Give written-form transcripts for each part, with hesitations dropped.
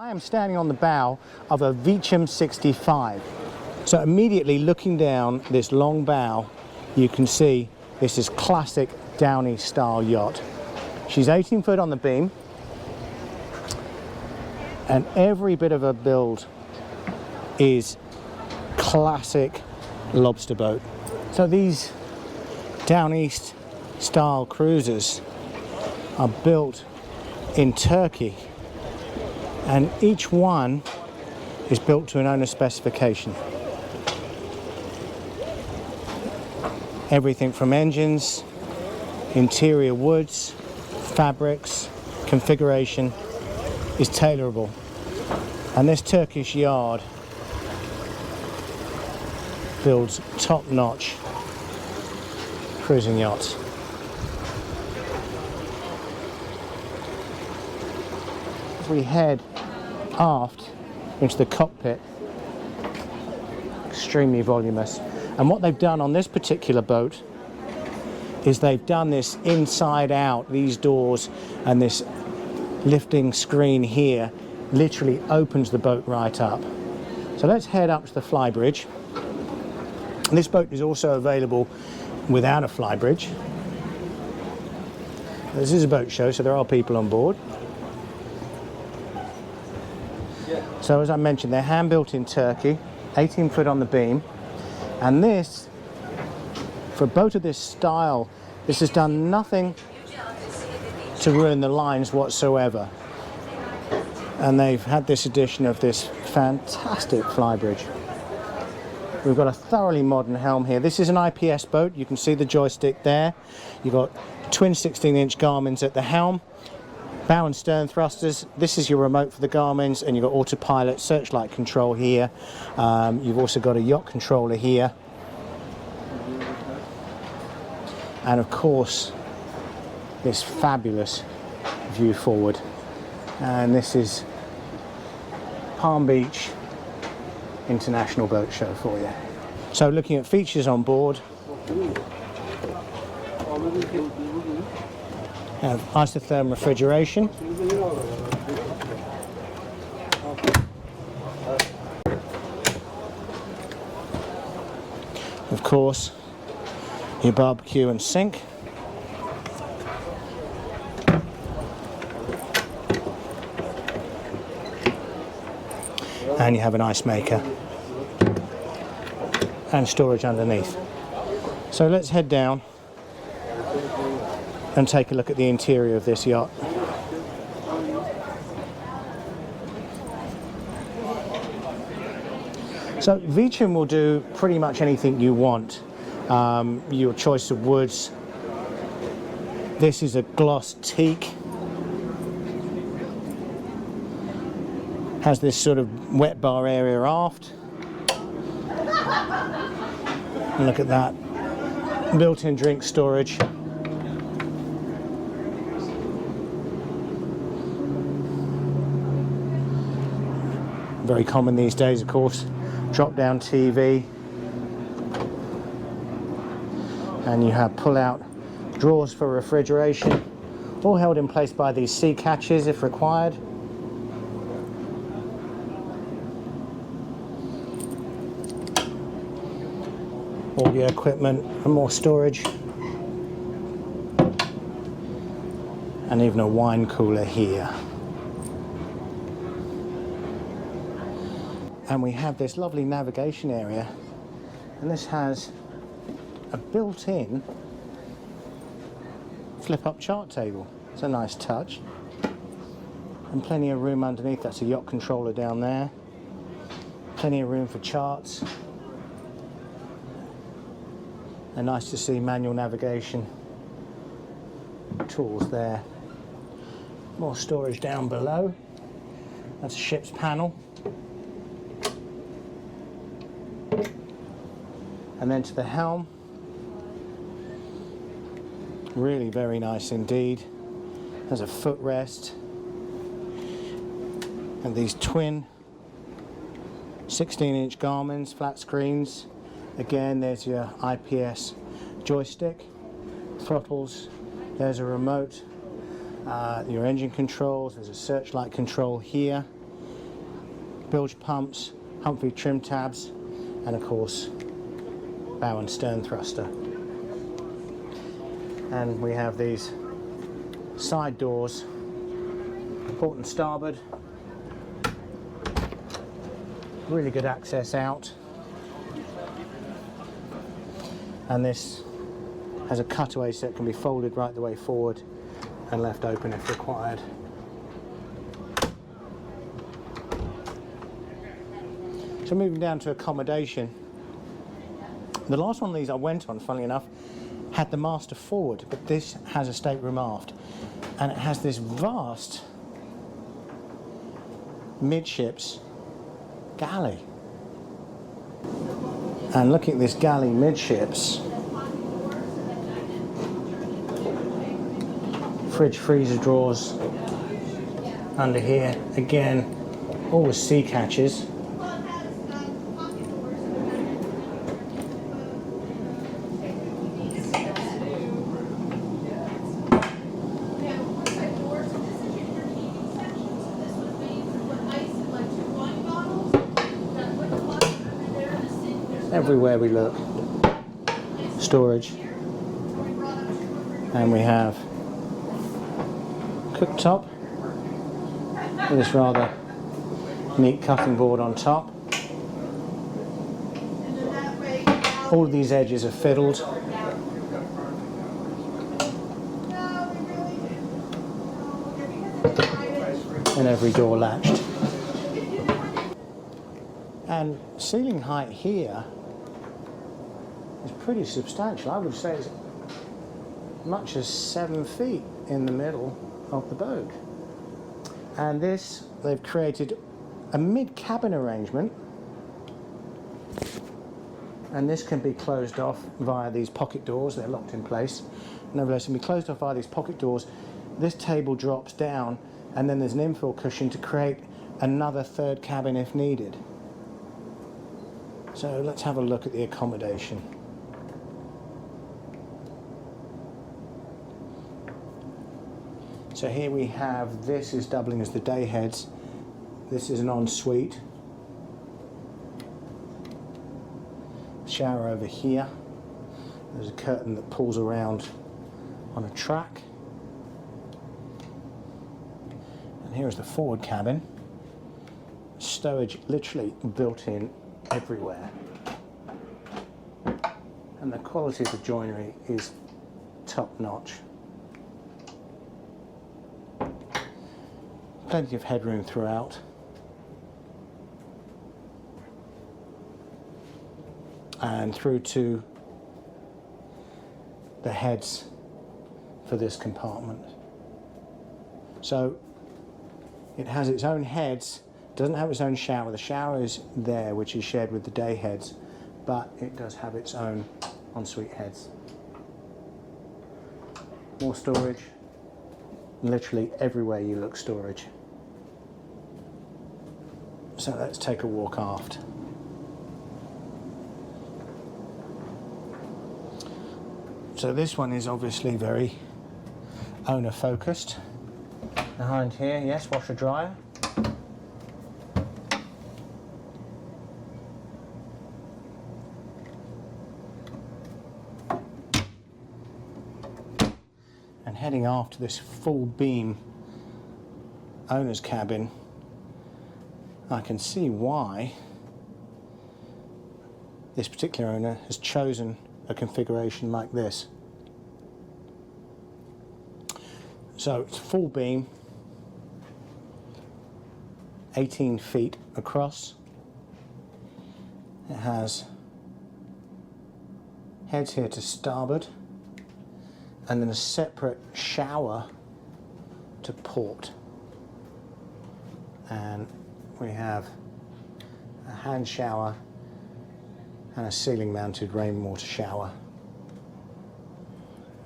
I am standing on the bow of a Vicem 65. So immediately looking down this long bow, you can see this is classic Downeast style yacht. She's 18 foot on the beam, and every bit of her build is classic lobster boat. So these Downeast style cruisers are built in Turkey, and each one is built to an owner's specification. Everything from engines, interior woods, fabrics, configuration is tailorable. And this Turkish yard builds top-notch cruising yachts. If we head aft into the cockpit, extremely voluminous. And what they've done on this particular boat is they've done this inside out. These doors and this lifting screen here literally opens the boat right up. So let's head up to the flybridge. This boat is also available without a flybridge. This is a boat show, so there are people on board. So as I mentioned, they're hand built in Turkey, 18 foot on the beam. And this, for a boat of this style, this has done nothing to ruin the lines whatsoever. And they've had this addition of this fantastic flybridge. We've got a thoroughly modern helm here. This is an IPS boat. You can see the joystick there. You've got twin 16-inch Garmins at the helm, bow and stern thrusters. This is your remote for the Garmins, and you've got autopilot searchlight control here. You've also got a yacht controller here. And of course, this fabulous view forward. And this is Palm Beach International Boat Show for you. So looking at features on board, have isotherm refrigeration, of course your barbecue and sink, and you have an ice maker and storage underneath. So let's head down and take a look at the interior of this yacht. So Vicem will do pretty much anything you want. Your choice of woods. This is a gloss teak. Has this sort of wet bar area aft. And look at that. Built-in drink storage. Very common these days, of course. Drop-down TV. And you have pull-out drawers for refrigeration, all held in place by these sea catches if required. Audio equipment and more storage. And even a wine cooler here. And we have this lovely navigation area, and this has a built-in flip-up chart table. It's a nice touch. And plenty of room underneath. That's a yacht controller down there. Plenty of room for charts. And nice to see manual navigation tools there. More storage down below. That's a ship's panel. And then to the helm. Really very nice indeed. There's a footrest. And these twin 16-inch Garmins, flat screens. Again, there's your IPS joystick, throttles, there's a remote, your engine controls, there's a searchlight control here. bilge pumps, Humphrey trim tabs, and of course bow and stern thruster. And we have these side doors, port and starboard, really good access out, and this has a cutaway so it can be folded right the way forward and left open if required. So moving down to accommodation, the last one of these I went on, funnily enough, had the master forward, but this has a stateroom aft, and it has this vast midships galley. And looking at this galley midships, fridge freezer drawers under here, again all with sea catches. Everywhere we look, storage, and we have cooktop with this rather neat cutting board on top. All of these edges are fiddled. And every door latched. And ceiling height here is pretty substantial. I would say it's as much as 7 feet in the middle of the boat. And this, they've created a mid-cabin arrangement, and this can be closed off via these pocket doors. They're locked in place. Nevertheless, it can be closed off via these pocket doors. This table drops down, and then there's an infill cushion to create another third cabin if needed. So let's have a look at the accommodation. So here we have, this is doubling as the day heads. This is an ensuite. Shower over here. There's a curtain that pulls around on a track. And here's the forward cabin. Stowage literally built in everywhere. And the quality of the joinery is top notch. Plenty of headroom throughout. And through to the heads for this compartment. So it has its own heads, doesn't have its own shower. The shower is there, which is shared with the day heads, but it does have its own ensuite heads. More storage. Literally everywhere you look, storage. So let's take a walk aft. So this one is obviously very owner focused. Behind here, yes, washer dryer. And heading aft to this full beam owner's cabin, I can see why this particular owner has chosen a configuration like this. So it's full beam, 18 feet across. It has heads here to starboard, and then a separate shower to port. And we have a hand shower and a ceiling mounted rainwater shower.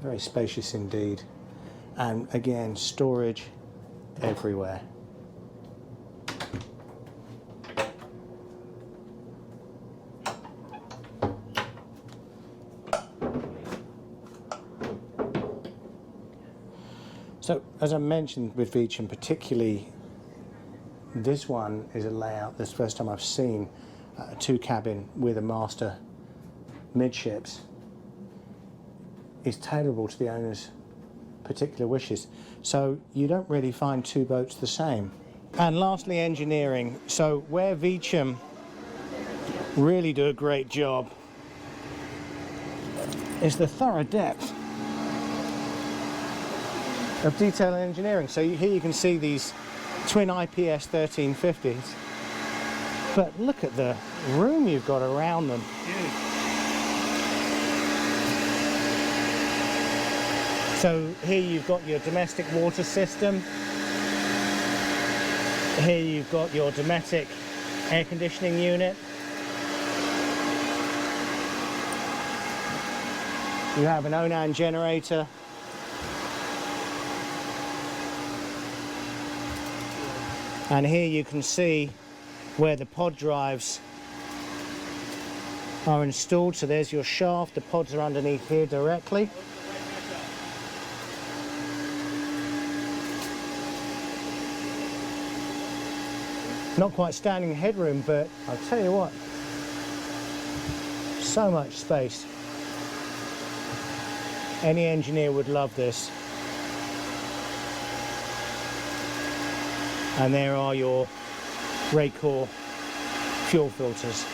Very spacious indeed. And again, storage everywhere. So, as I mentioned with Vicem, particularly this one is a layout. This is the first time I've seen a 2-cabin with a master midships. Is tailorable to the owner's particular wishes. So you don't really find 2 boats the same. And lastly, engineering. So where Vicem really do a great job is the thorough depth of detail and engineering. So here you can see these twin IPS 1350s, but look at the room you've got around them. So here you've got your domestic water system. Here you've got your domestic air conditioning unit. You have an Onan generator. And here you can see where the pod drives are installed. So there's your shaft. The pods are underneath here directly. Not quite standing headroom, but I'll tell you what, so much space. Any engineer would love this. And there are your Raycor fuel filters.